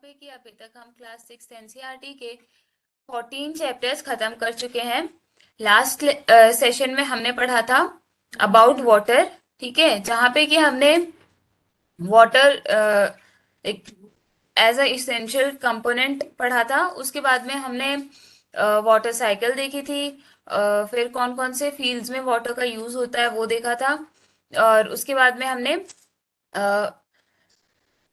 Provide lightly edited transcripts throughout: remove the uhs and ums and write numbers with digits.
पे कि अभी तक हम क्लास 6 एनसीईआरटी के 14 चैप्टर्स खत्म कर चुके हैं। लास्ट सेशन में हमने पढ़ा था अबाउट वाटर। ठीक है, जहाँ पे कि हमने वाटर एक एज अ इसेंशियल कंपोनेंट पढ़ा था। उसके बाद में हमने वाटर साइकिल देखी थी। फिर कौन कौन से फील्ड्स में वाटर का यूज होता है वो देखा था। और उसके बाद में हमने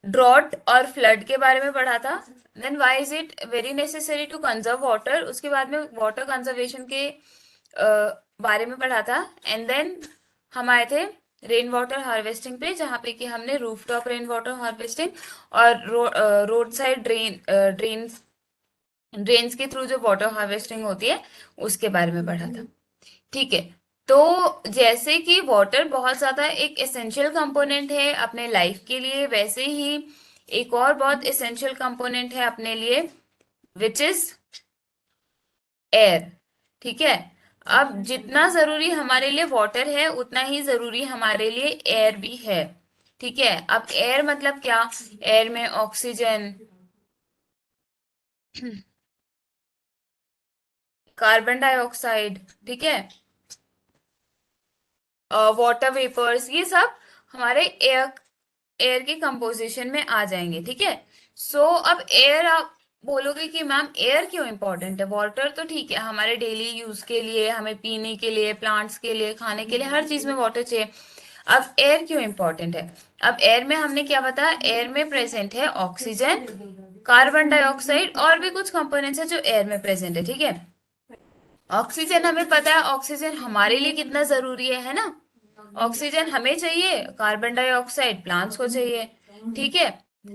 ड्रॉट और फ्लड के बारे में पढ़ा था। Then why is it very necessary to conserve water, उसके बाद में वाटर कंजर्वेशन के बारे में पढ़ा था। एंड देन हम आए थे रेन वाटर हार्वेस्टिंग पे, जहाँ पे कि हमने रूफटॉप रेन वाटर हार्वेस्टिंग और रोड साइड ड्रेन्स के थ्रू जो वाटर हार्वेस्टिंग होती है उसके बारे में पढ़ा था। ठीक है, तो जैसे कि वाटर बहुत ज्यादा एक एसेंशियल कंपोनेंट है अपने लाइफ के लिए, वैसे ही एक और बहुत एसेंशियल कंपोनेंट है अपने लिए, विच इज एयर। ठीक है, अब जितना जरूरी हमारे लिए वाटर है उतना ही जरूरी हमारे लिए एयर भी है। ठीक है, अब एयर मतलब क्या? एयर में ऑक्सीजन, कार्बन डाइऑक्साइड, ठीक है, वाटर वेपर्स, ये सब हमारे एयर एयर के कंपोजिशन में आ जाएंगे। ठीक है, सो अब एयर, आप बोलोगे कि मैम एयर क्यों इंपॉर्टेंट है? वाटर तो ठीक है हमारे डेली यूज के लिए, हमें पीने के लिए, प्लांट्स के लिए, खाने के लिए, हर चीज में वाटर चाहिए। अब एयर क्यों इंपॉर्टेंट है? अब एयर में हमने क्या बताया, एयर में प्रेजेंट है ऑक्सीजन, कार्बन डाइऑक्साइड और भी कुछ कंपोनेंट्स है जो एयर में प्रेजेंट है। ठीक है, ऑक्सीजन हमें पता है, ऑक्सीजन हमारे लिए कितना जरूरी है ना? ऑक्सीजन हमें चाहिए, कार्बन डाइऑक्साइड प्लांट्स को चाहिए। ठीक है,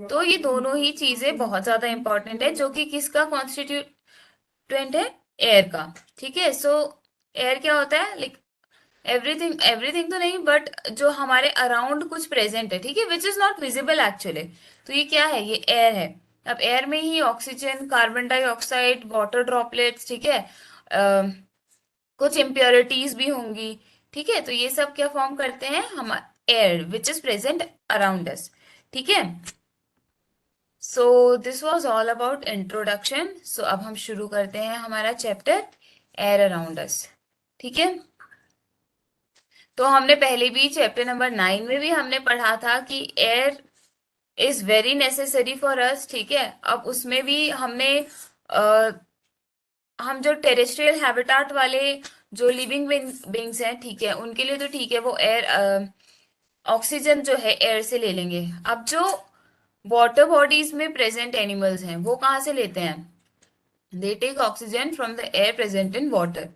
तो ये दोनों ही चीजें बहुत ज्यादा इंपॉर्टेंट है, जो कि किसका कॉन्स्टिट्यूएंट है? एयर का। ठीक है, सो एयर क्या होता है? लाइक एवरीथिंग, एवरीथिंग तो नहीं बट जो हमारे अराउंड कुछ प्रेजेंट है, ठीक है, which is not visible actually. तो ये क्या है? ये एयर है। अब एयर में ही oxygen, carbon dioxide, water droplets, ठीक है, कुछ इम्प्योरिटीज भी होंगी। ठीक है, तो ये सब क्या फॉर्म करते हैं? हम air which is present around us. ठीक है, so this was all about introduction. So अब हम शुरू करते हैं हमारा चैप्टर एयर अराउंड अस। ठीक है, तो हमने पहले भी चैप्टर नंबर 9 में भी हमने पढ़ा था कि air is very necessary for us. ठीक है, अब उसमें भी हमने हम जो टेरेस्ट्रियल हैबिटाट वाले जो लिविंग बींग्स हैं, ठीक है, उनके लिए तो ठीक है, वो एयर ऑक्सीजन जो है एयर से ले लेंगे। अब जो वाटर बॉडीज में प्रेजेंट एनिमल्स हैं वो कहाँ से लेते हैं? They take oxygen from the air present in water.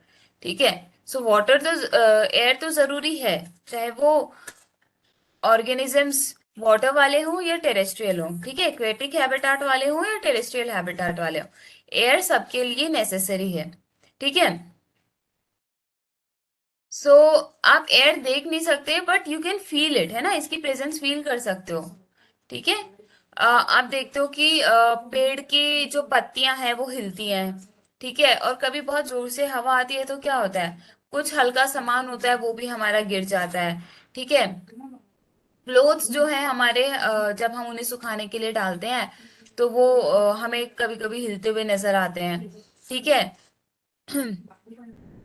ठीक है, सो वाटर तो एयर तो जरूरी है, चाहे वो ऑर्गेनिजम्स वाटर वाले हों या टेरेस्ट्रियल हों। ठीक है, एक्वेटिक हैबिटाट वाले हों या टेरेस्ट्रियल हैबिटाट वाले हों, एयर सबके लिए नेसेसरी है। ठीक है, सो आप एयर देख नहीं सकते but you can feel it, है ना, इसकी प्रेजेंस फील कर सकते हो। ठीक है, आप देखते हो कि पेड़ की जो पत्तियां हैं वो हिलती हैं। ठीक है, और कभी बहुत जोर से हवा आती है तो क्या होता है, कुछ हल्का सामान होता है वो भी हमारा गिर जाता है। ठीक है, क्लोथ्स जो है हमारे, जब हम उन्हें सुखाने के लिए डालते हैं तो वो हमें कभी कभी हिलते हुए नजर आते हैं। ठीक है,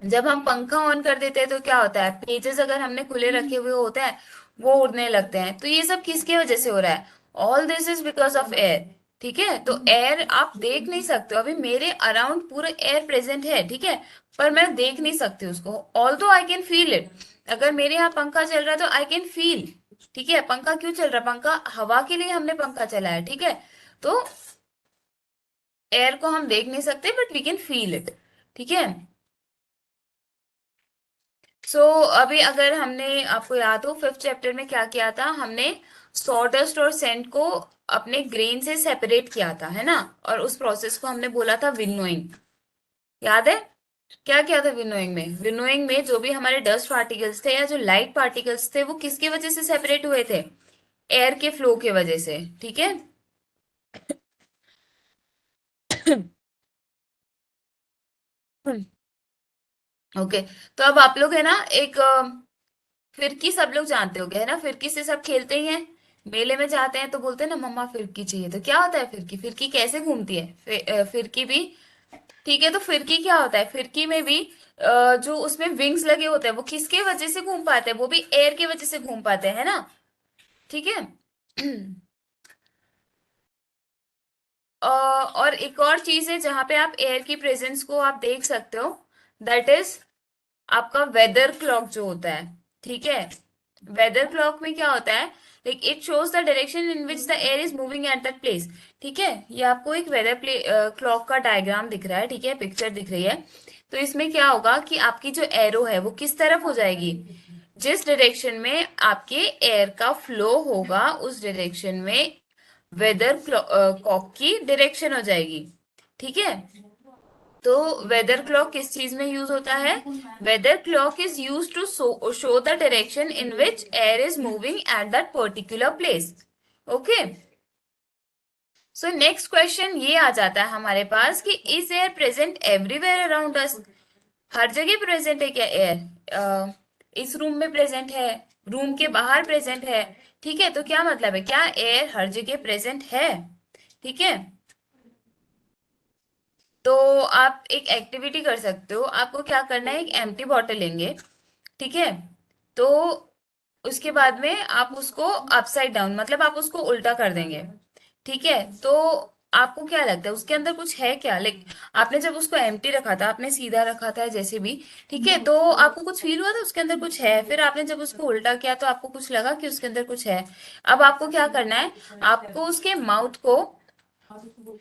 जब हम पंखा ऑन कर देते हैं तो क्या होता है, पेजेस अगर हमने खुले रखे हुए होते हैं वो उड़ने लगते हैं। तो ये सब किसकी वजह से हो रहा है? All this is because of air. ठीक है, तो एयर आप देख नहीं सकते हो, अभी मेरे अराउंड पूरा एयर प्रेजेंट है, ठीक है, पर मैं देख नहीं सकती उसको, ऑल दो आई कैन फील इट। अगर मेरे यहाँ पंखा चल रहा है तो आई कैन फील। ठीक है, पंखा क्यों चल रहा है? पंखा हवा के लिए हमने पंखा चलाया। ठीक है, तो एयर को हम देख नहीं सकते but we can feel it. ठीक है, सो अभी अगर हमने, आपको याद हो, फिफ्थ चैप्टर में क्या किया था हमने? सॉडस्ट और सेंट को अपने ग्रेन से सेपरेट किया था, है ना, और उस प्रोसेस को हमने बोला था विनोइंग। याद है क्या किया था विनोइंग में? विनोइंग में जो भी हमारे डस्ट पार्टिकल्स थे या जो लाइट पार्टिकल्स थे वो किसकी वजह से सेपरेट हुए थे? एयर के फ्लो के वजह से। ठीक है, ओके, तो अब आप लोग है ना एक फिरकी सब लोग जानते होंगे, है ना, फिरकी से सब खेलते ही हैं। मेले में जाते हैं तो बोलते हैं ना मम्मा फिरकी चाहिए, तो क्या होता है फिरकी? फिरकी कैसे घूमती है? फिरकी भी, ठीक है, तो फिरकी क्या होता है? फिरकी में भी जो उसमें विंग्स लगे होते हैं वो किसके वजह से घूम पाते हैं? वो भी एयर की वजह से घूम पाते हैं, है ना? ठीक है। और एक और चीज है जहां पे आप एयर की प्रेजेंस को आप देख सकते हो, दैट इज आपका वेदर क्लॉक जो होता है। ठीक है, वेदर क्लॉक में क्या होता है? Like it shows the direction in which the air is moving at that place. ठीक है, ये आपको एक वेदर क्लॉक का डायग्राम दिख रहा है, ठीक है, पिक्चर दिख रही है। तो इसमें क्या होगा कि आपकी जो एरो है वो किस तरफ हो जाएगी? जिस डायरेक्शन में आपके एयर का फ्लो होगा उस डायरेक्शन में वेदर क्लॉक की डायरेक्शन हो जाएगी। ठीक है, तो वेदर क्लॉक किस चीज में यूज होता है? Weather clock is use to show the direction in which air is moving at that particular place. Okay, so next question ये आ जाता है हमारे पास कि is air present everywhere around us? हर जगह प्रेजेंट है क्या एयर? इस रूम में प्रेजेंट है, रूम के बाहर प्रेजेंट है। ठीक है, तो क्या मतलब है, क्या एयर हर जगह प्रेजेंट है? ठीक है, तो आप एक एक्टिविटी कर सकते हो, आपको क्या करना है, एक एम्प्टी बॉटल लेंगे। ठीक है, तो उसके बाद में आप उसको अपसाइड डाउन, मतलब आप उसको उल्टा कर देंगे। ठीक है, तो आपको क्या लगता है उसके अंदर कुछ है क्या? लाइक आपने जब उसको एम्प्टी रखा था, आपने सीधा रखा था जैसे भी, ठीक है, तो आपको कुछ फील हुआ था उसके अंदर कुछ है, फिर आपने जब उसको उल्टा किया तो आपको कुछ लगा कि उसके अंदर कुछ है। अब आपको क्या करना है, आपको उसके माउथ को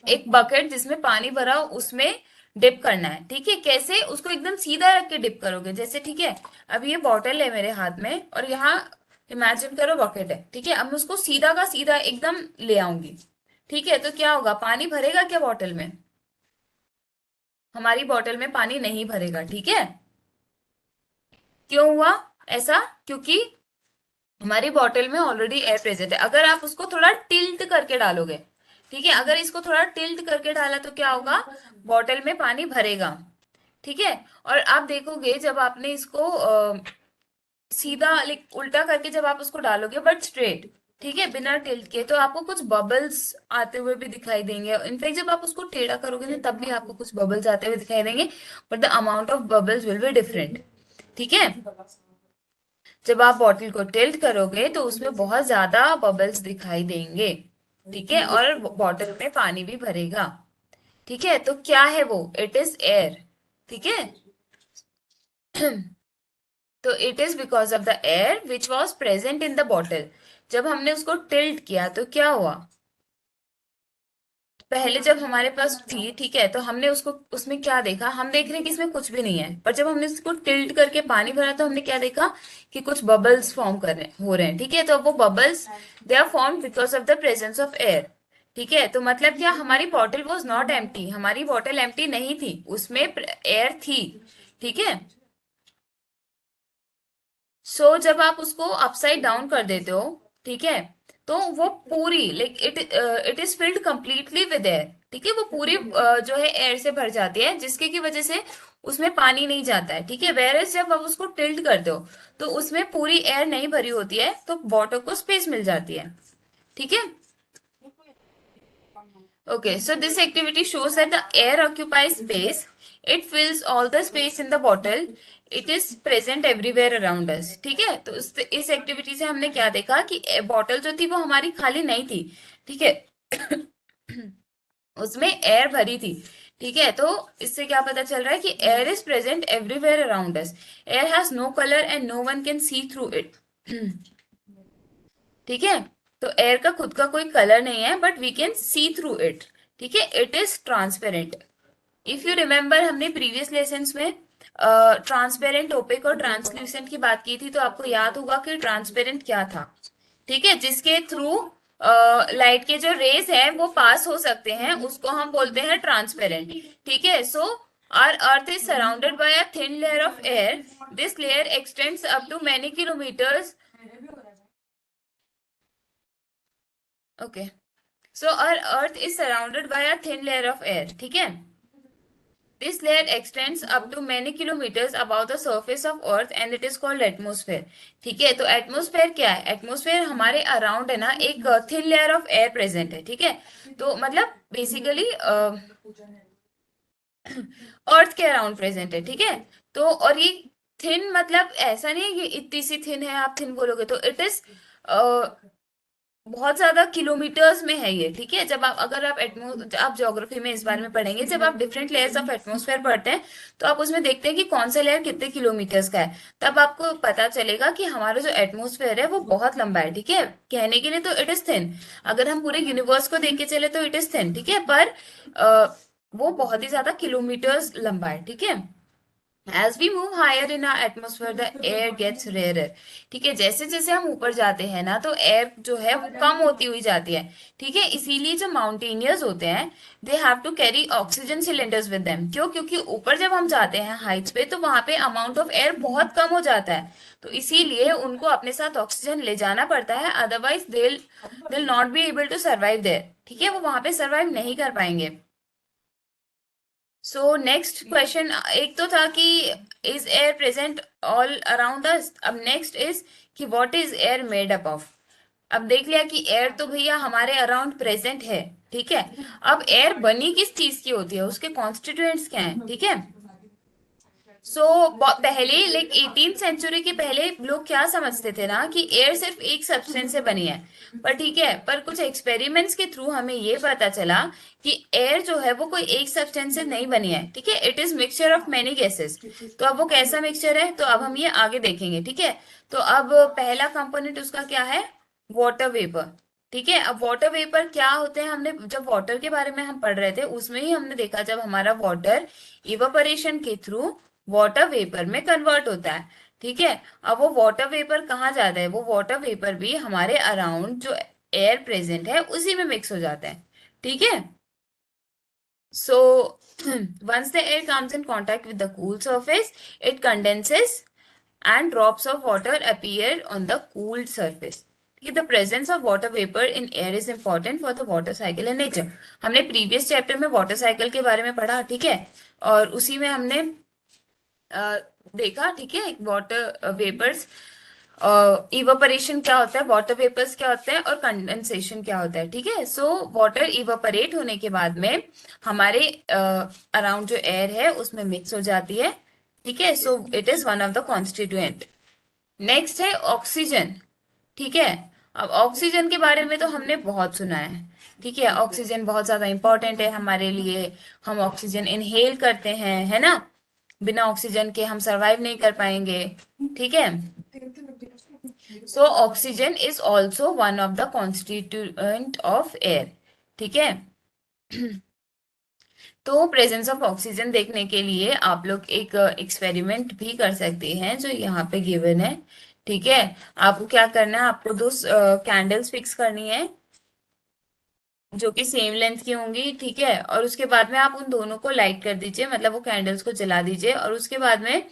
एक बकेट जिसमें पानी भरा हो उसमें डिप करना है। ठीक है, कैसे? उसको एकदम सीधा रख के डिप करोगे जैसे, ठीक है। अब ये बॉटल है मेरे हाथ में और यहाँ इमेजिन करो बकेट है, ठीक है। अब मैं उसको सीधा का सीधा एकदम ले आऊंगी। ठीक है, तो क्या होगा, पानी भरेगा क्या बॉटल में? हमारी बॉटल में पानी नहीं भरेगा। ठीक है, क्यों हुआ ऐसा? क्योंकि हमारी बॉटल में ऑलरेडी एयर प्रेजेंट है। अगर आप उसको थोड़ा टिल्ट करके डालोगे, ठीक है, अगर इसको थोड़ा टिल्ट करके डाला तो क्या होगा, बॉटल में पानी भरेगा। ठीक है, और आप देखोगे जब आपने इसको सीधा लाइक उल्टा करके जब आप उसको डालोगे बट स्ट्रेट, ठीक है, बिना टिल्ट के, तो आपको कुछ बबल्स आते हुए भी दिखाई देंगे। इनफैक्ट जब आप उसको टेढ़ा करोगे ना तब भी आपको कुछ बबल्स आते हुए दिखाई देंगे, but the amount of bubbles will be different. ठीक है, जब आप बॉटल को टिल्ट करोगे तो उसमें बहुत ज्यादा बबल्स दिखाई देंगे। ठीक है, और बॉटल में पानी भी भरेगा। ठीक है, तो क्या है वो? It is air. ठीक है, तो it is because of the air which was present in the bottle. जब हमने उसको टिल्ट किया तो क्या हुआ, पहले जब हमारे पास थी, ठीक है, तो हमने उसको उसमें क्या देखा, हम देख रहे हैं कि इसमें कुछ भी नहीं है, पर जब हमने उसको टिल्ट करके पानी भरा तो हमने क्या देखा कि कुछ बबल्स फॉर्म कर रहे हो रहे हैं। ठीक है, तो वो bubbles they are form because of the presence of air. ठीक है, तो मतलब क्या, हमारी बॉटल वॉज नॉट एम्प्टी, हमारी बॉटल एम्प्टी नहीं थी, उसमें एयर थी। ठीक है, जब आप उसको अपसाइड डाउन कर देते हो, ठीक है, तो वो पूरी like it is filled completely with air. ठीक है, वो पूरी जो है एयर से भर जाती है, जिसके की वजह से उसमें पानी नहीं जाता है। ठीक है, वेयर एज जब आप उसको टिल्ट करते हो तो उसमें पूरी एयर नहीं भरी होती है, तो वाटर को स्पेस मिल जाती है। ठीक है, okay, so this activity shows that the air occupies space. It fills all the space in the bottle. It is present everywhere around us. ठीक है, तो इस एक्टिविटी से हमने क्या देखा कि बॉटल जो थी वो हमारी खाली नहीं थी। ठीक है, उसमें एयर भरी थी। ठीक है, तो इससे क्या पता चल रहा है कि air is present everywhere around us. Air has no colour and no one can see through it. ठीक है, तो एयर का खुद का कोई कलर नहीं है but we can see through it. ठीक है, it is transparent. If you remember हमने प्रीवियस लेसन्स में ट्रांसपेरेंट, ओपेक और ट्रांसल्यूसेंट की बात की थी, तो आपको याद होगा कि ट्रांसपेरेंट क्या था। ठीक है, जिसके थ्रू लाइट के जो रेज है वो पास हो सकते हैं, उसको हम बोलते हैं ट्रांसपेरेंट। ठीक है, so our earth is surrounded by a thin layer of air. This layer extends up to many kilometres. Okay, so our earth is surrounded by a thin layer of air. ठीक है, This layer extends up to many kilometers above the surface of Earth and it is called atmosphere. ठीक है, तो atmosphere क्या है? Atmosphere हमारे around है ना एक thin layer of air present है, ठीक है। तो मतलब बेसिकली अर्थ के अराउंड प्रेजेंट है, ठीक है। तो और ये थिन मतलब ऐसा नहीं है कि इतनी सी थिन है आप थिन बोलोगे, तो इट इज बहुत ज्यादा किलोमीटर्स में है ये, ठीक है। जब आप अगर आप एटमो आप ज्योग्राफी में इस बारे में पढ़ेंगे, जब आप डिफरेंट लेयर्स ऑफ एटमोस्फेयर पढ़ते हैं तो आप उसमें देखते हैं कि कौन सा लेयर कितने किलोमीटर्स का है, तब आपको पता चलेगा कि हमारा जो एटमोस्फेयर है वो बहुत लंबा है, ठीक है। कहने के लिए तो इट इज थिन, अगर हम पूरे यूनिवर्स को देख के चले तो इट इज थिन, ठीक है, पर वो बहुत ही ज्यादा किलोमीटर्स लंबा है, ठीक है। As we move higher in our atmosphere, the air gets rarer. ठीक है, जैसे जैसे हम ऊपर जाते हैं ना तो एयर जो है वो कम होती हुई जाती है, ठीक है। इसीलिए जो माउंटेनियर्स होते हैं they have to carry oxygen cylinders with them. क्यों? क्योंकि ऊपर जब हम जाते हैं हाइट्स पे तो वहां पे अमाउंट ऑफ एयर बहुत कम हो जाता है, तो इसीलिए उनको अपने साथ ऑक्सीजन ले जाना पड़ता है, otherwise they'll not be able to survive there, ठीक है, वो वहां पे सर्वाइव नहीं कर पाएंगे। सो नेक्स्ट क्वेश्चन एक तो था कि is air present all around us, अब नेक्स्ट इज कि what is air made up of. अब देख लिया कि एयर तो भैया हमारे अराउंड प्रेजेंट है, ठीक है। अब एयर बनी किस चीज की होती है, उसके कॉन्स्टिट्यूएंट्स क्या हैं, ठीक है। सो पहले लाइक 18th सेंचुरी के पहले लोग क्या समझते थे ना कि एयर सिर्फ एक सब्सटेंस से बनी है, पर ठीक है, पर कुछ एक्सपेरिमेंट्स के थ्रू हमें ये पता चला कि एयर जो है वो कोई एक सब्सटेंस से नहीं बनी है, ठीक है, it is mixture of many gases. तो अब वो कैसा मिक्सचर है तो अब हम ये आगे देखेंगे, ठीक है। तो अब पहला कंपोनेंट उसका क्या है, वाटर वेपर, ठीक है। अब वाटर वेपर क्या होते हैं, हमने जब वाटर के बारे में हम पढ़ रहे थे उसमें ही हमने देखा जब हमारा वाटर इवापोरेशन के थ्रू वाटर वेपर में कन्वर्ट होता है, ठीक है। अब वो वाटर वेपर कहाँ जाता है, वो वाटर वेपर भी हमारे अराउंड जो एयर प्रेजेंट है उसी में मिक्स हो जाता है, ठीक है। सो once the air comes in contact with the cool surface, it condenses and drops of water appear on the cooled surface. The presence of water vapor in air is important for the water cycle in nature. हमने previous chapter में water cycle के बारे में पढ़ा, ठीक है, और उसी में हमने देखा, ठीक है, वाटर वेपर्स, इवापोरेशन क्या होता है, वाटर वेपर्स क्या होते हैं और कंडेंसेशन क्या होता है, ठीक है। सो वाटर इवापोरेट होने के बाद में हमारे अराउंड जो एयर है उसमें मिक्स हो जाती है, ठीक है। So it is one of the constituent. Next है ऑक्सीजन, ठीक है। अब ऑक्सीजन के बारे में तो हमने बहुत सुना है, ठीक है, ऑक्सीजन बहुत ज्यादा इंपॉर्टेंट है हमारे लिए, हम ऑक्सीजन इनहेल करते हैं, है ना, बिना ऑक्सीजन के हम सरवाइव नहीं कर पाएंगे, ठीक है। So oxygen is also one of the constituent of air, ठीक है। तो प्रेजेंस ऑफ ऑक्सीजन देखने के लिए आप लोग एक एक्सपेरिमेंट भी कर सकते हैं जो यहाँ पे गिवन है, ठीक है। आपको क्या करना है, आपको दो कैंडल्स फिक्स करनी है जो कि सेम लेंथ की होंगी, ठीक है, और उसके बाद में आप उन दोनों को लाइट कर दीजिए, मतलब वो कैंडल्स को जला दीजिए, और उसके बाद में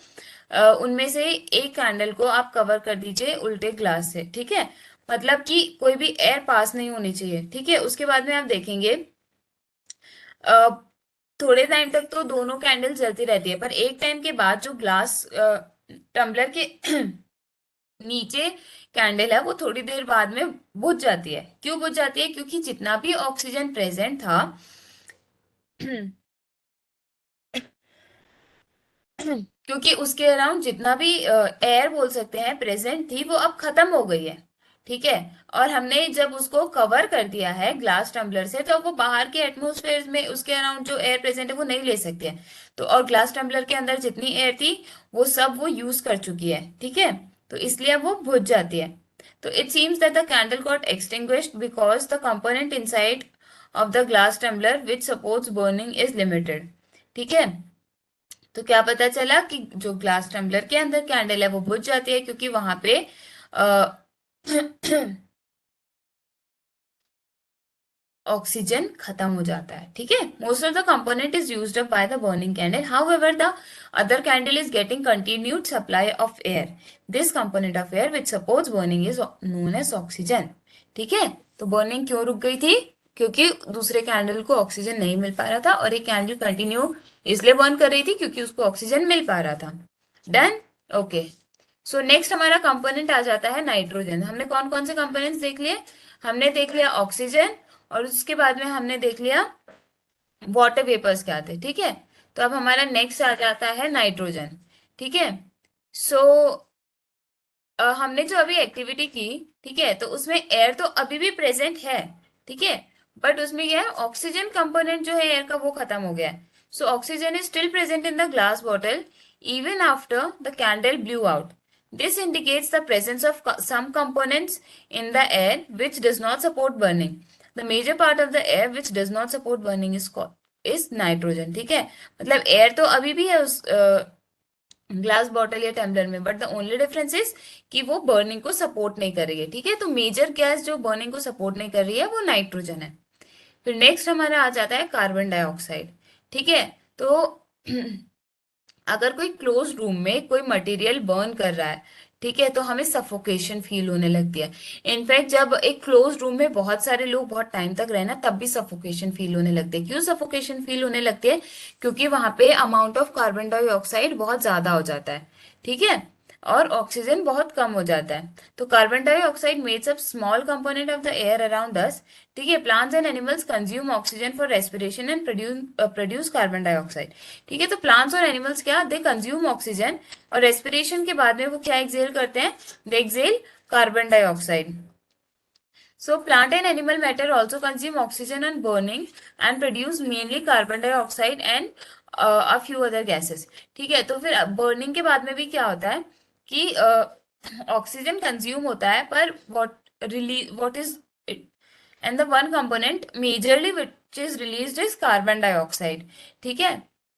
उनमें से एक कैंडल को आप कवर कर दीजिए उल्टे ग्लास से, ठीक है, मतलब कि कोई भी एयर पास नहीं होनी चाहिए, ठीक है। उसके बाद में आप देखेंगे अ, थोड़े टाइम तक तो दोनों कैंडल जलती रहती है, पर एक टाइम के बाद जो ग्लास टम्बलर के नीचे कैंडल है वो थोड़ी देर बाद में बुझ जाती है। क्यों बुझ जाती है? क्योंकि जितना भी ऑक्सीजन प्रेजेंट था क्योंकि उसके अराउंड जितना भी एयर बोल सकते हैं प्रेजेंट थी वो अब खत्म हो गई है, ठीक है। और हमने जब उसको कवर कर दिया है ग्लास टम्बलर से तो वो बाहर के एटमोसफेयर में उसके अराउंड जो एयर प्रेजेंट है वो नहीं ले सकती है, तो और ग्लास टम्बलर के अंदर जितनी एयर थी वो सब वो यूज कर चुकी है, ठीक है, तो इसलिए अब वो बुझ जाती है। तो it seems that the candle got extinguished because the component inside of the glass tumbler which supports burning is limited, ठीक है। तो क्या पता चला कि जो ग्लास टम्बलर के अंदर कैंडल है वो बुझ जाती है क्योंकि वहां पे ऑक्सीजन खत्म हो जाता है, ठीक है। Most of the component is used up by the burning candle, however the other candle is getting continued supply of air, this component of air which supports burning is known as oxygen, ठीक है। तो burning क्यों रुक गई थी? क्योंकि दूसरे candle को ऑक्सीजन नहीं मिल पा रहा था और एक कैंडल कंटिन्यू इसलिए बर्न कर रही थी क्योंकि उसको ऑक्सीजन मिल पा रहा था। डन। ओके। सो नेक्स्ट हमारा कंपोनेंट आ जाता है नाइट्रोजन। हमने कौन कौन से कंपोनेंट्स देख लिए? हमने देख लिया ऑक्सीजन, और उसके बाद में हमने देख लिया वाटर वेपर्स क्या थे, ठीक है। तो अब हमारा नेक्स्ट आ जाता है नाइट्रोजन, ठीक है। सो हमने जो अभी एक्टिविटी की, ठीक है, तो उसमें एयर तो अभी भी प्रेजेंट है, ठीक है, बट उसमें क्या है, ऑक्सीजन कंपोनेंट जो है एयर का वो खत्म हो गया है। So oxygen is still present in the glass bottle even after the candle blew out. This indicates the presence of some components in the air which does not support burning. The major part of the air which does not support burning is nitrogen. ठीक है, मतलब air तो अभी भी है उस glass bottle या tumbler में, but the only difference is कि वो बर्निंग को सपोर्ट नहीं कर रही है, ठीक है। तो मेजर गैस जो बर्निंग को सपोर्ट नहीं कर रही है वो नाइट्रोजन है। फिर नेक्स्ट हमारा आ जाता है कार्बन डाइऑक्साइड, ठीक है। तो अगर कोई क्लोज रूम में कोई मटेरियल बर्न कर रहा है, ठीक है, तो हमें सफोकेशन फील होने लगती है। इनफैक्ट जब एक क्लोज रूम में बहुत सारे लोग बहुत टाइम तक रहे ना, तब भी सफोकेशन फील होने लगती है। क्यों सफोकेशन फील होने लगती है? क्योंकि वहां पे अमाउंट ऑफ कार्बन डाइऑक्साइड बहुत ज्यादा हो जाता है, ठीक है, और ऑक्सीजन बहुत कम हो जाता है। तो carbon dioxide makes up small component of the air around us, ठीक है। Plants and animals consume oxygen for respiration and produce carbon dioxide, ठीक है। तो प्लांट्स और एनिमल्स क्या, दे कंज्यूम ऑक्सीजन, और रेस्पिरेशन के बाद में वो क्या एक्सेल करते हैं, they exhale carbon dioxide. So plant and animal matter also consume oxygen on burning and produce mainly carbon dioxide and a few other gases. ठीक है, तो फिर बर्निंग के बाद में भी क्या होता है कि ऑक्सीजन कंज्यूम होता है, पर what is it, and the one component majorly which is released is carbon dioxide, ठीक है।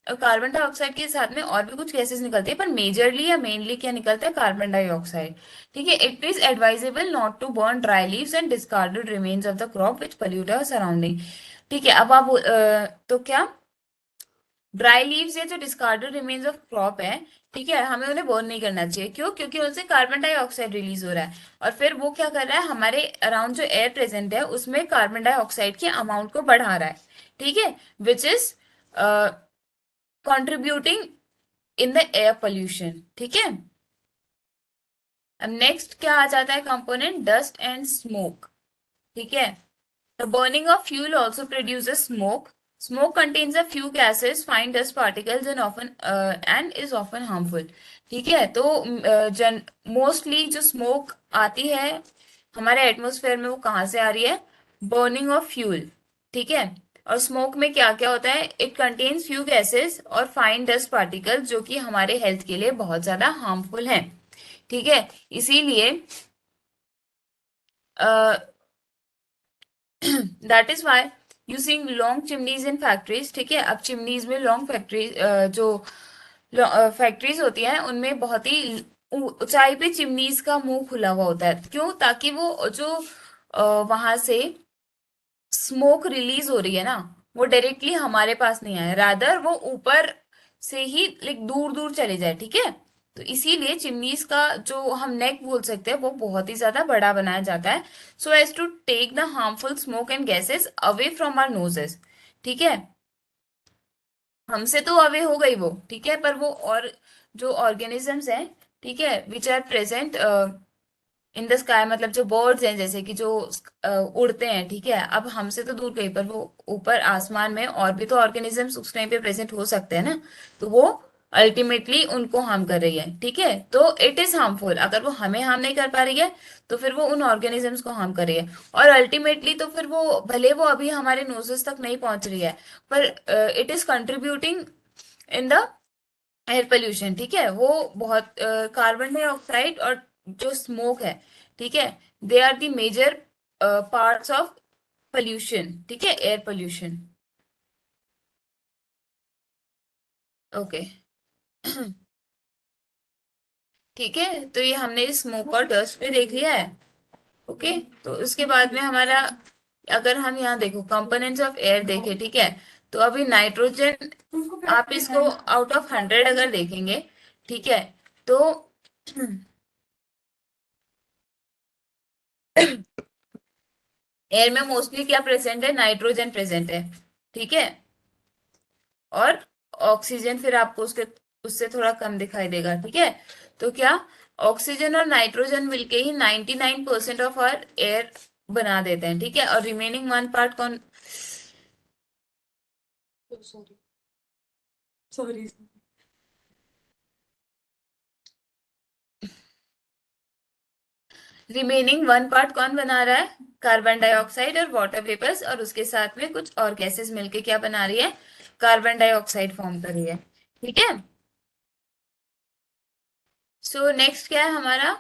कार्बन डाइऑक्साइड के साथ में और भी कुछ गैसेस निकलती है, पर मेजरली या मेनली क्या निकलता है, कार्बन डाइऑक्साइड, ठीक है। It is advisable not to burn dry leaves and discarded remains of the crop which pollute our surrounding, ठीक है। अब आप तो क्या, ड्राई लीव्स या जो डिस्कार्डेड रिमेन्स ऑफ क्रॉप है, ठीक है, हमें उन्हें बर्न नहीं करना चाहिए। क्यों? क्योंकि उनसे कार्बन डाइऑक्साइड रिलीज हो रहा है, और फिर वो क्या कर रहा है, हमारे अराउंड जो एयर प्रेजेंट है उसमें कार्बन डाइऑक्साइड के अमाउंट को बढ़ा रहा है, ठीक है, which is contributing in the air pollution, ठीक है। अब नेक्स्ट क्या आ जाता है कंपोनेंट, डस्ट एंड स्मोक, ठीक है। The burning of fuel also produces smoke. Smoke contains a few gases, fine dust particles, and is often harmful. ठीक है, तो जन मोस्टली जो स्मोक आती है हमारे एटमोसफेयर में वो कहाँ से आ रही है, बर्निंग ऑफ फ्यूल, ठीक है। और स्मोक में क्या क्या होता है, इट कंटेन्स फ्यू गैसेस और फाइन डस्ट पार्टिकल्स जो कि हमारे हेल्थ के लिए बहुत ज्यादा हार्मफुल हैं, ठीक है। इसीलिए that is why you seeing long chimneys in factories, ठीक है। अब चिमनीज में लॉन्ग फैक्ट्रीज जो फैक्ट्रीज होती हैं उनमें बहुत ही ऊंचाई पे चिमनीज का मुंह खुला हुआ होता है। क्यों? ताकि वो जो वहां से स्मोक रिलीज हो रही है ना, वो डायरेक्टली हमारे पास नहीं आए, रादर वो ऊपर से ही लाइक दूर दूर चले जाए, ठीक है। तो इसीलिए चिमनीज का जो हम नेक बोल सकते हैं वो बहुत ही ज्यादा बड़ा बनाया जाता है, so as to take the harmful smoke and gases away from our noses, ठीक है। हमसे तो अवे हो गई वो, ठीक है, पर वो और जो ऑर्गेनिजम्स हैं, ठीक है, which are present in the sky, मतलब जो बर्ड्स हैं जैसे कि जो उड़ते हैं, ठीक है, अब हमसे तो दूर गई, पर वो ऊपर आसमान में और भी तो ऑर्गेनिजम्स उस टाइम पे प्रेजेंट हो सकते हैं ना, तो वो अल्टीमेटली उनको हार्म कर रही है, ठीक है। तो इट इज हार्मफुल, अगर वो हमें हार्म नहीं कर पा रही है तो फिर वो उन ऑर्गेनिजम्स को हार्म कर रही है, और अल्टीमेटली तो फिर वो भले वो अभी हमारे नोजेस तक नहीं पहुंच रही है, पर it is contributing in the air pollution, ठीक है। वो बहुत कार्बन डाइऑक्साइड और जो स्मोक है, ठीक है, they are the major parts of pollution, ठीक है, एयर पोल्यूशन। ओके। ठीक है, तो ये हमने स्मोक और डस्ट पे देख लिया है, ओके। तो उसके बाद में हमारा, अगर हम यहाँ देखो कंपोनेंट्स ऑफ एयर देखे, ठीक है, तो अभी नाइट्रोजन, आप इसको आउट ऑफ 100 अगर देखेंगे, ठीक है, तो एयर में मोस्टली क्या प्रेजेंट है, नाइट्रोजन प्रेजेंट है, ठीक है, और ऑक्सीजन फिर आपको उसके उससे थोड़ा कम दिखाई देगा, ठीक है। तो क्या, ऑक्सीजन और नाइट्रोजन मिलके ही 99% ऑफ आवर एयर बना देते हैं, ठीक है। और रिमेनिंग 1 पार्ट कौन, सॉरी सॉरी, रिमेनिंग 1 पार्ट कौन बना रहा है, कार्बन डाइऑक्साइड और वाटर वेपर्स, और उसके साथ में कुछ और गैसेस मिलके क्या बना रही है, कार्बन डाइऑक्साइड फॉर्म कर रही है, ठीक है। सो नेक्स्ट क्या है हमारा,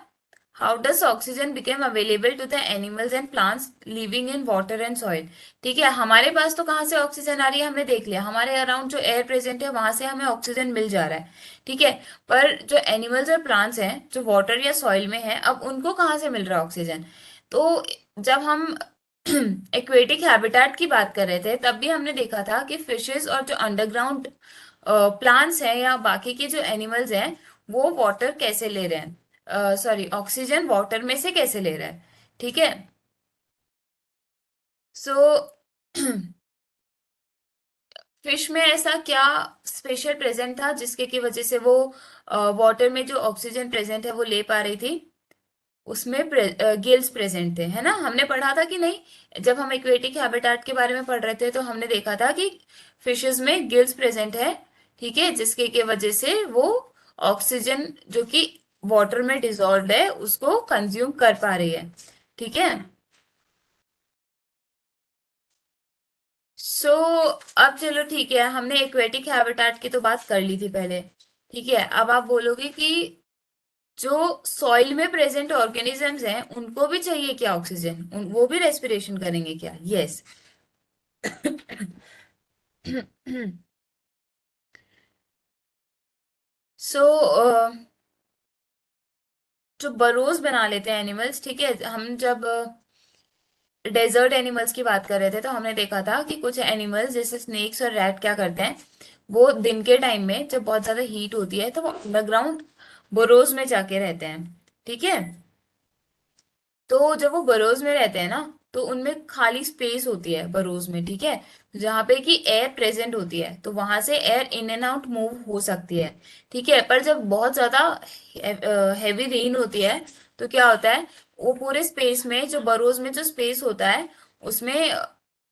how does oxygen became available to the animals and plants living in water and soil. ठीक है, हमारे पास तो कहाँ से ऑक्सीजन आ रही है, हमने देख लिया, हमारे अराउंड जो एयर प्रेजेंट है वहां से हमें ऑक्सीजन मिल जा रहा है, ठीक है। पर जो एनिमल्स और प्लांट्स हैं जो वाटर या सॉइल में है, अब उनको कहाँ से मिल रहा है ऑक्सीजन। तो जब हम एक्वेटिक हैबिटेट की बात कर रहे थे तब भी हमने देखा था कि फिशेस और जो अंडरग्राउंड प्लांट्स हैं या बाकी के जो एनिमल्स हैं वो वाटर कैसे ले रहे हैं, सॉरी ऑक्सीजन वाटर में से कैसे ले रहा है, ठीक है। सो फिश में ऐसा क्या स्पेशल प्रेजेंट था जिसके की वजह से वो वाटर में जो ऑक्सीजन प्रेजेंट है वो ले पा रही थी, उसमें गिल्स प्रेजेंट थे, है ना, हमने पढ़ा था कि नहीं, जब हम एक्वेटिक हैबिटेट के बारे में पढ़ रहे थे तो हमने देखा था कि फिशेस में गिल्स प्रेजेंट है, ठीक है, जिसके के वजह से वो ऑक्सीजन जो कि वाटर में डिजॉल्व है उसको कंज्यूम कर पा रही है, ठीक है। सो अब चलो ठीक है, हमने एक्वेटिक हैबिटेट की तो बात कर ली थी पहले, ठीक है। अब आप बोलोगे कि जो सॉइल में प्रेजेंट ऑर्गेनिजम्स हैं उनको भी चाहिए क्या ऑक्सीजन, वो भी रेस्पिरेशन करेंगे क्या, यस। सो जो बरोज बना लेते हैं एनिमल्स, ठीक है, हम जब डेजर्ट एनिमल्स की बात कर रहे थे तो हमने देखा था कि कुछ एनिमल्स जैसे स्नेक्स और रैट क्या करते हैं, वो दिन के टाइम में जब बहुत ज्यादा हीट होती है तो वो अंडरग्राउंड बोरोज में जाके रहते हैं, ठीक है। तो जब वो बरोज में रहते हैं ना तो उनमें खाली स्पेस होती है बरोज में, ठीक है, जहाँ पे कि एयर प्रेजेंट होती है तो वहां से air in and out move हो सकती है, ठीक है। पर जब बहुत ज्यादा हैवी रेन होती है तो क्या होता है, वो पूरे स्पेस में जो बरोज में जो स्पेस होता है उसमें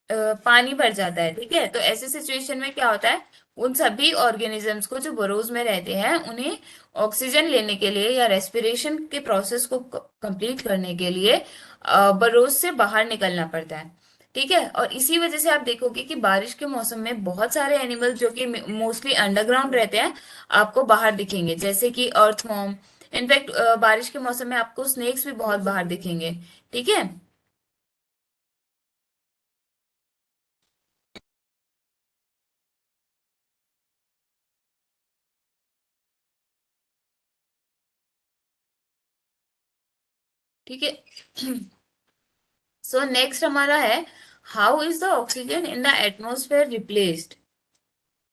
पानी भर जाता है, ठीक है। तो ऐसे सिचुएशन में क्या होता है, उन सभी ऑर्गेनिजम्स को जो बरोज में रहते हैं उन्हें ऑक्सीजन लेने के लिए या रेस्पिरेशन के प्रोसेस को कंप्लीट करने के लिए बरोज से बाहर निकलना पड़ता है, ठीक है। और इसी वजह से आप देखोगे कि बारिश के मौसम में बहुत सारे एनिमल्स जो कि मोस्टली अंडरग्राउंड रहते हैं आपको बाहर दिखेंगे, जैसे कि अर्थवॉर्म। इनफैक्ट बारिश के मौसम में आपको स्नेक्स भी बहुत बाहर दिखेंगे, ठीक है। ठीक है। सो नेक्स्ट हमारा है, how is the oxygen in the atmosphere replaced,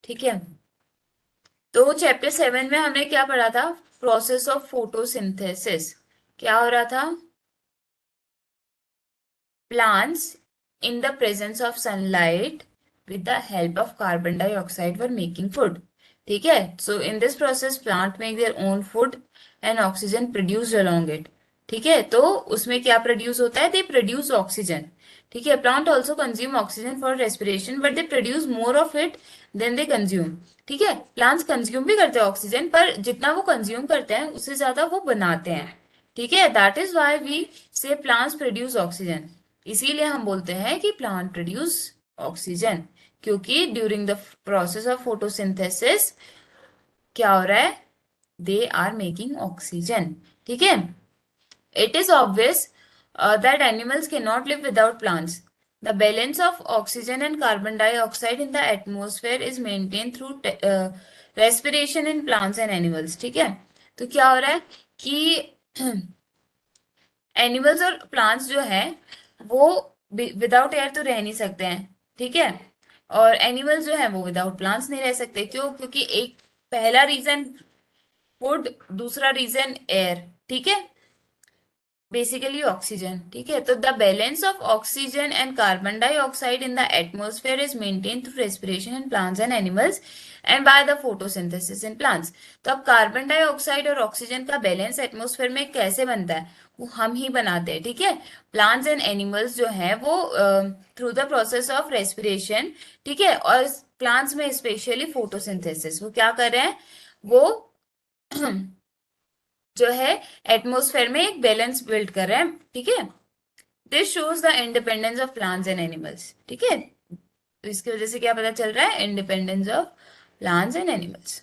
ठीक है। तो चैप्टर 7 में हमने क्या पढ़ा था, प्रोसेस ऑफ फोटोसिंथेसिस। क्या हो रहा था, plants in the presence of sunlight with the help of carbon dioxide were making food, ठीक है। so in this process plant make their own food and oxygen produced along it, ठीक है। तो उसमें क्या प्रोड्यूस होता है, दे प्रोड्यूस ऑक्सीजन, ठीक है। Plant also consume oxygen for respiration but they produce more of it than they consume, ठीक है। प्लांट्स कंज्यूम भी करते हैं ऑक्सीजन पर जितना वो कंज्यूम करते हैं उससे ज्यादा वो बनाते हैं, ठीक है। दैट इज वाई वी से प्लांट्स प्रोड्यूस ऑक्सीजन, इसीलिए हम बोलते हैं कि प्लांट प्रोड्यूस ऑक्सीजन, क्योंकि during the process of photosynthesis क्या हो रहा है, दे आर मेकिंग ऑक्सीजन, ठीक है। It is obvious that animals can not live without plants, the balance of oxygen and carbon dioxide in the atmosphere is maintain through respiration in plants and animals, ठीक है। तो क्या हो रहा है कि एनिमल्स और प्लांट्स जो है वो विदाउट एयर तो रह नहीं सकते हैं, ठीक है। और एनिमल्स जो है वो विदाउट प्लांट्स नहीं रह सकते, क्यों, क्योंकि एक पहला रीजन फूड, दूसरा रीजन एयर, ठीक है। बेसिकली ऑक्सीजन, ठीक है। तो the balance of oxygen and carbon dioxide in the atmosphere is maintain through respiration in plants and animals and by the photosynthesis in plants. तो अब कार्बन डाइऑक्साइड और oxygen का balance atmosphere में कैसे बनता है, वो हम ही बनाते हैं, ठीक है। प्लांट्स एंड एनिमल्स जो है वो through the process of respiration, ठीक है। और प्लांट्स में स्पेशली फोटोसिंथेसिस, वो क्या कर रहे हैं, वो जो है एटमोस्फेयर में एक बैलेंस बिल्ड कर रहे हैं, ठीक है। This shows the independence of plants and animals, ठीक है। तो इसकी वजह से क्या पता चल रहा है, independence of plants and animals.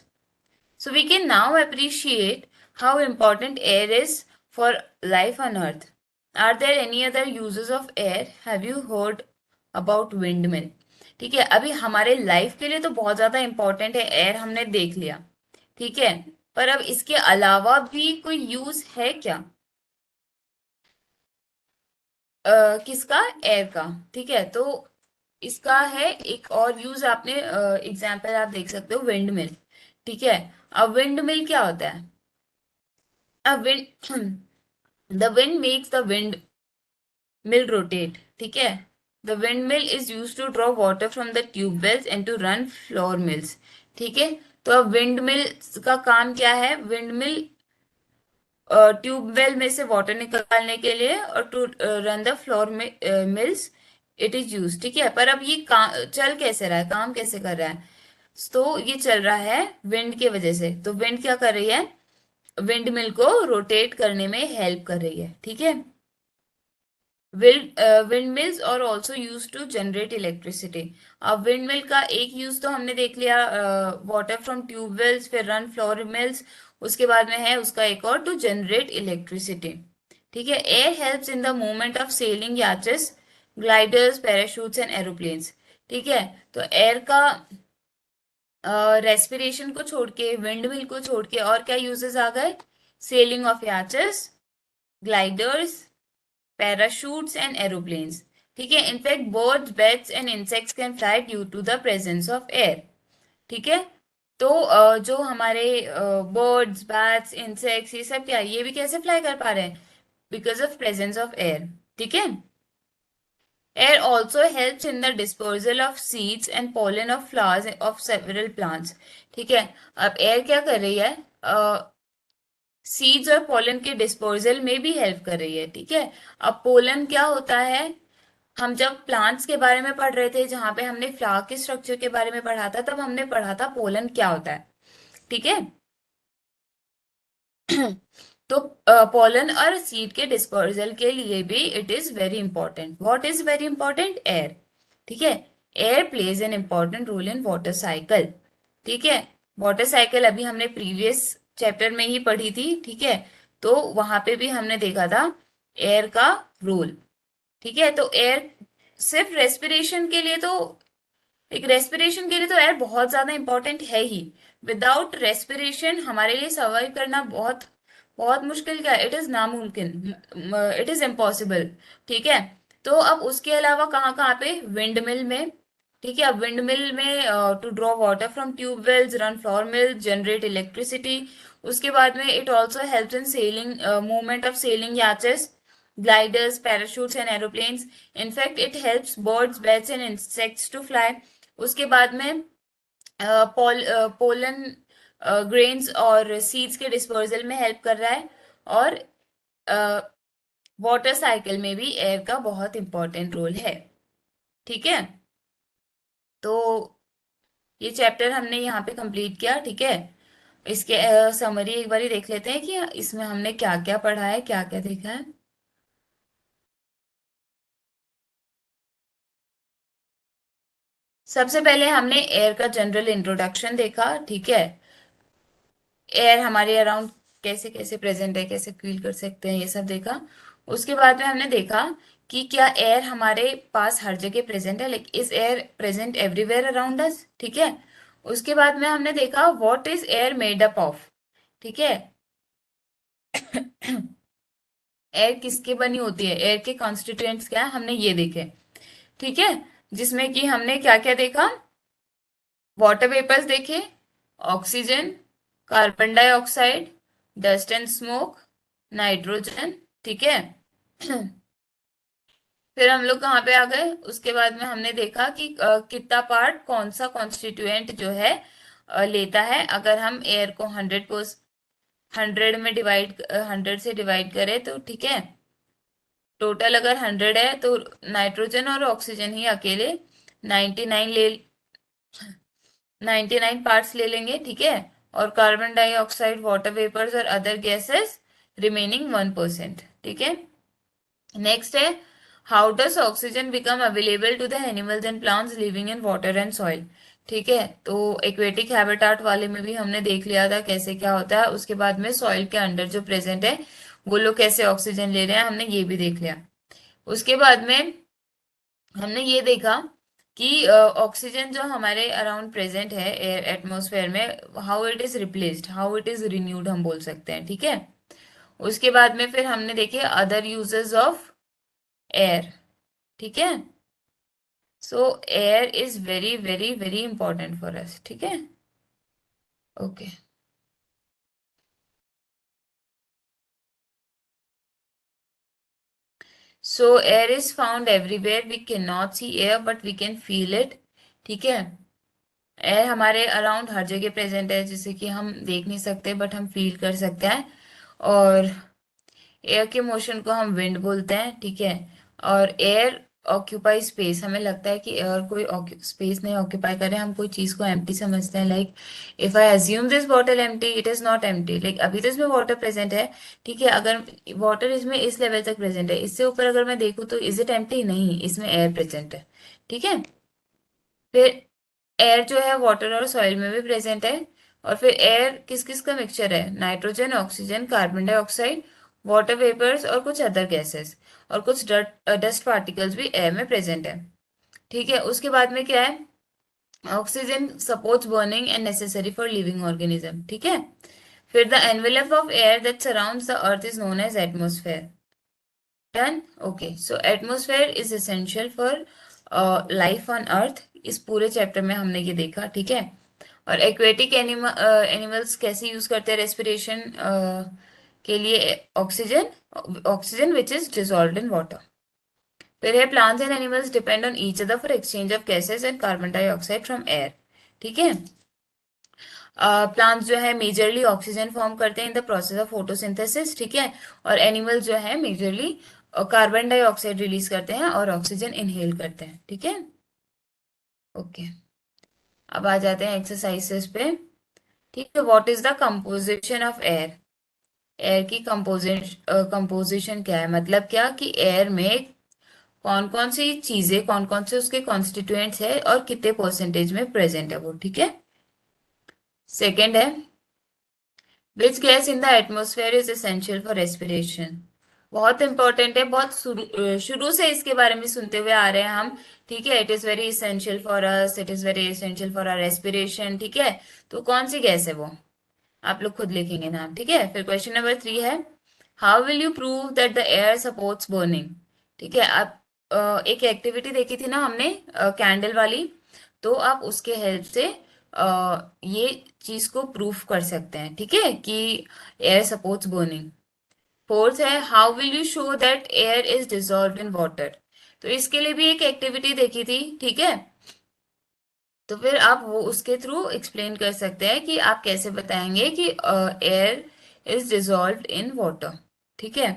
So we can now appreciate how important air is for life on earth. Are there any other uses of air? Have you heard about windmill? ठीक है, अभी हमारे लाइफ के लिए तो बहुत ज्यादा important है एयर, हमने देख लिया, ठीक है। पर अब इसके अलावा भी कोई यूज है क्या, किसका, एयर का, ठीक है। तो इसका है एक और यूज, आपने एग्जाम्पल आप देख सकते हो, विंड मिल, ठीक है। अब विंड मिल क्या होता है, अब wind the wind makes the wind mill rotate, ठीक है। The wind mill is use to draw water from the tubewells and to run flour mills, ठीक है। तो अब विंड मिल का काम क्या है, विंड मिल ट्यूबवेल में से वाटर निकालने के लिए और to run the flour mills it is use, ठीक है। पर अब ये चल कैसे रहा है, काम कैसे कर रहा है, तो ये चल रहा है विंड की वजह से। तो विंड क्या कर रही है, विंड मिल को रोटेट करने में हेल्प कर रही है, ठीक है। विंड मिल्स और also use to generate electricity. अब विंड मिल का एक यूज तो हमने देख लिया, वाटर फ्रॉम ट्यूबवेल्स, फिर रन फ्लोर मिल्स, उसके बाद में है उसका एक और, टू जनरेट इलेक्ट्रिसिटी, ठीक है। Air helps in the movement of sailing याचेस, ग्लाइडर्स, पैराशूट्स एंड एरोप्लेन्स, ठीक है। तो एयर का रेस्पिरेशन को छोड़ के, विंड मिल को छोड़ के और क्या यूजेस आ गए, सेलिंग ऑफ याचेस, ग्लाइडर्स, parachutes and aeroplanes, ठीक है। In fact birds, bats and insects can fly due to the presence of air, ठीक है। तो जो हमारे बर्ड्स, बैट्स, इंसेक्ट्स, ये सब क्या है, ये भी कैसे फ्लाई कर पा रहे हैं, because of presence of air, ठीक है। Air also helps in the disposal of seeds and pollen of flowers of several plants, ठीक है। अब एयर क्या कर रही है, सीड्स और पोलन के डिस्पोजल में भी हेल्प कर रही है, ठीक है। अब पोलन क्या होता है, हम जब प्लांट्स के बारे में पढ़ रहे थे, जहां पे हमने फ्लावर के स्ट्रक्चर के बारे में पढ़ा था, तब हमने पढ़ा था पोलन क्या होता है, ठीक है। तो पोलन और सीड के डिस्पर्जल के लिए भी it is very important. What is very important, air, ठीक है। Air plays an important role in water cycle, ठीक है। वाटर साइकिल अभी हमने प्रीवियस चैप्टर में ही पढ़ी थी, ठीक है। तो वहां पे भी हमने देखा था एयर का रोल, ठीक है। तो एयर सिर्फ रेस्पिरेशन के लिए तो, एक रेस्पिरेशन के लिए तो एयर बहुत ज्यादा इंपॉर्टेंट है ही। विदाउट रेस्पिरेशन हमारे लिए सर्वाइव करना बहुत बहुत मुश्किल, क्या, इट इज नामुमकिन, इट इज इम्पॉसिबल, ठीक है। तो अब उसके अलावा कहाँ कहाँ पे, विंड मिल में, ठीक है। अब विंड मिल में to draw water from tubewells, run flour mill, generate electricity. उसके बाद में it also helps in sailing, movement of sailing याचेस, gliders, parachutes and aeroplanes. In fact, it helps birds, bats and insects to fly. उसके बाद में pollen grains और seeds के dispersal में हेल्प कर रहा है। और वाटर साइकिल में भी एयर का बहुत इंपॉर्टेंट रोल है, ठीक है। तो ये चैप्टर हमने यहाँ पे कंप्लीट किया, ठीक है। इसके समरी एक बार देख लेते हैं कि इसमें हमने क्या क्या पढ़ा है, क्या क्या देखा है। सबसे पहले हमने एयर का जनरल इंट्रोडक्शन देखा, ठीक है। एयर हमारे अराउंड कैसे कैसे प्रेजेंट है, कैसे फील कर सकते हैं, ये सब देखा। उसके बाद में हमने देखा कि क्या एयर हमारे पास हर जगह प्रेजेंट है, like is air present everywhere around us, ठीक है। उसके बाद में हमने देखा what is air made up of, ठीक है। एयर किसकी बनी होती है, एयर के कॉन्स्टिट्यूएंट्स क्या है, हमने ये देखे, ठीक है। जिसमें कि हमने क्या क्या देखा, वाटर वेपर्स देखे, oxygen, carbon dioxide, dust and smoke, nitrogen, ठीक है। फिर हम लोग कहाँ पे आ गए, उसके बाद में हमने देखा कि कितना पार्ट कौन सा कॉन्स्टिट्यूएंट जो है लेता है। अगर हम एयर को 100 से डिवाइड करें तो ठीक है, टोटल अगर 100 है तो नाइट्रोजन और ऑक्सीजन ही अकेले 99 ले 99 पार्ट्स ले लेंगे, ठीक है। और कार्बन डाइऑक्साइड, वाटर वेपर्स और अदर गैसेस रिमेनिंग 1%, ठीक है। नेक्स्ट है, how does oxygen become available to the animals and plants living in water and soil, ठीक है। तो एक्वेटिक हैबिटाट वाले में भी हमने देख लिया था कैसे क्या होता है। उसके बाद में सॉइल के अंडर जो प्रेजेंट है वो लोग कैसे ऑक्सीजन ले रहे हैं, हमने ये भी देख लिया। उसके बाद में हमने ये देखा कि ऑक्सीजन जो हमारे अराउंड प्रेजेंट है एयर एटमॉस्फेयर में, how it is replaced, how it is renewed हम बोल सकते हैं, ठीक है। उसके बाद में फिर हमने देखे अदर यूजेस ऑफ एयर, ठीक है। So air is very very very important for us, ठीक है। Okay, so air is found everywhere, we can not see air but we can feel it, ठीक है। एयर हमारे अराउंड हर जगह present है, जिसे कि हम देख नहीं सकते बट हम फील कर सकते हैं। और एयर के मोशन को हम विंड बोलते हैं, ठीक है। और एयर ऑक्यूपाई स्पेस, हमें लगता है कि एयर कोई स्पेस नहीं ऑक्यूपाई करे, हम कोई चीज को एम्प्टी समझते हैं। Like if I assume this bottle empty, it is not empty. Like अभी तो इसमें वाटर प्रेजेंट है, ठीक है। अगर वाटर इसमें इस लेवल तक प्रेजेंट है, इससे ऊपर अगर मैं देखूँ तो इज इट एम्प्टी, नहीं, इसमें एयर प्रेजेंट है, ठीक है। फिर एयर जो है वाटर और सॉइल में भी प्रेजेंट है। और फिर एयर किस किस का मिक्सचर है, nitrogen, oxygen, carbon dioxide, water vapours और कुछ अदर गैसेस, और कुछ डस्ट पार्टिकल्स भी एयर में प्रेजेंट है, ठीक है। उसके बाद में क्या है, oxygen supports burning and necessary for living organism, ठीक है। फिर the envelope of air that surrounds the earth is known as atmosphere. Done, okay. So atmosphere is essential for life on earth. इस पूरे चैप्टर में हमने ये देखा, ठीक है। और एक्वेटिक एनिमल्स कैसे यूज करते हैं रेस्पिरेशन के लिए, oxygen, oxygen which is dissolved in water. फिर है plants and animals depend on each other for exchange of gases and carbon dioxide from air, ठीक है। प्लांट्स जो है मेजरली ऑक्सीजन फॉर्म करते हैं in the process of photosynthesis, ठीक है। और एनिमल्स जो है मेजरली कार्बन डाइऑक्साइड रिलीज करते हैं और ऑक्सीजन इनहेल करते हैं, ठीक है। ओके, अब आ जाते हैं एक्सरसाइजेस पे, ठीक है। What is the composition of air, air की कंपोजिशन क्या है, मतलब क्या कि एयर में कौन कौन सी चीजें, कौन कौन से उसके कॉन्स्टिट्यूएंट्स है और कितने परसेंटेज में प्रेजेंट है वो, ठीक है। सेकंड है, which gas in the atmosphere is essential for respiration. बहुत इंपॉर्टेंट है, बहुत शुरू से इसके बारे में सुनते हुए आ रहे हैं हम, ठीक है। It is very essential for us, it is very essential for our respiration, ठीक है। तो कौन सी गैस है वो, आप लोग खुद लिखेंगे नाम, ठीक है। फिर क्वेश्चन नंबर 3 है, how will you prove that the air supports burning, ठीक है। आप एक एक्टिविटी देखी थी ना हमने कैंडल वाली, तो आप उसके हेल्प से ये चीज को प्रूफ कर सकते हैं, ठीक है, कि एयर सपोर्ट्स बर्निंग। फोर्थ है, how will you show that air is dissolve in water. तो इसके लिए भी एक एक्टिविटी देखी थी, ठीक है। तो फिर आप वो उसके थ्रू एक्सप्लेन कर सकते हैं कि आप कैसे बताएंगे कि air is dissolve in water, ठीक है।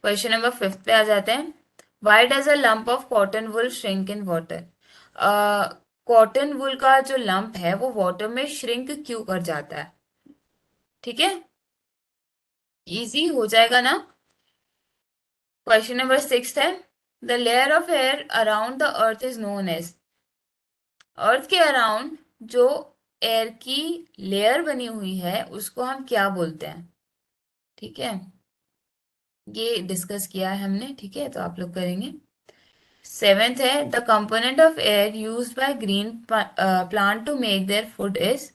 क्वेश्चन नंबर 5 पे आ जाते हैं, why does a lump of cotton wool shrink in water. Cotton wool का जो लंप है वो वाटर में श्रिंक क्यों कर जाता है, ठीक है। इजी हो जाएगा ना। क्वेश्चन नंबर 6 है, the layer of air around the earth is known as, earth के अराउंड जो एयर की लेयर बनी हुई है उसको हम क्या बोलते हैं, ठीक है। ये डिस्कस किया है हमने, ठीक है, तो आप लोग करेंगे। सेवेंथ है, the component of air used by green plant to make their food is,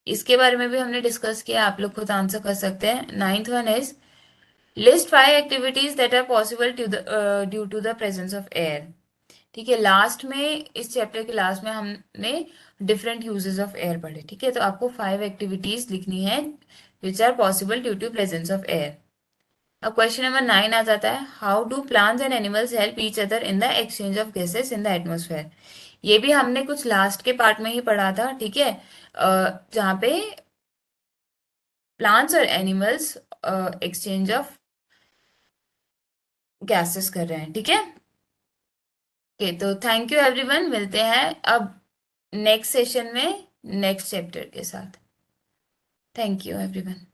इसके बारे में भी हमने डिस्कस किया, आप लोग खुद आंसर कर सकते हैं। Ninth one is, list 5 activities that are possible due to the presence of air, ठीक है। लास्ट में, इस चैप्टर के लास्ट में हमने डिफरेंट यूजेस ऑफ एयर पढ़े, ठीक है। तो आपको 5 एक्टिविटीज लिखनी है which are possible due to presence of air. अब क्वेश्चन नंबर 9 आ जाता है, how do plants and animals help each other in the exchange of gases in the atmosphere. ये भी हमने कुछ लास्ट के पार्ट में ही पढ़ा था, ठीक है, जहाँ पे प्लांट्स और एनिमल्स एक्सचेंज ऑफ गैसेस कर रहे हैं, ठीक है। ओके, तो थैंक यू एवरीवन, मिलते हैं अब नेक्स्ट सेशन में नेक्स्ट चैप्टर के साथ। Thank you everyone.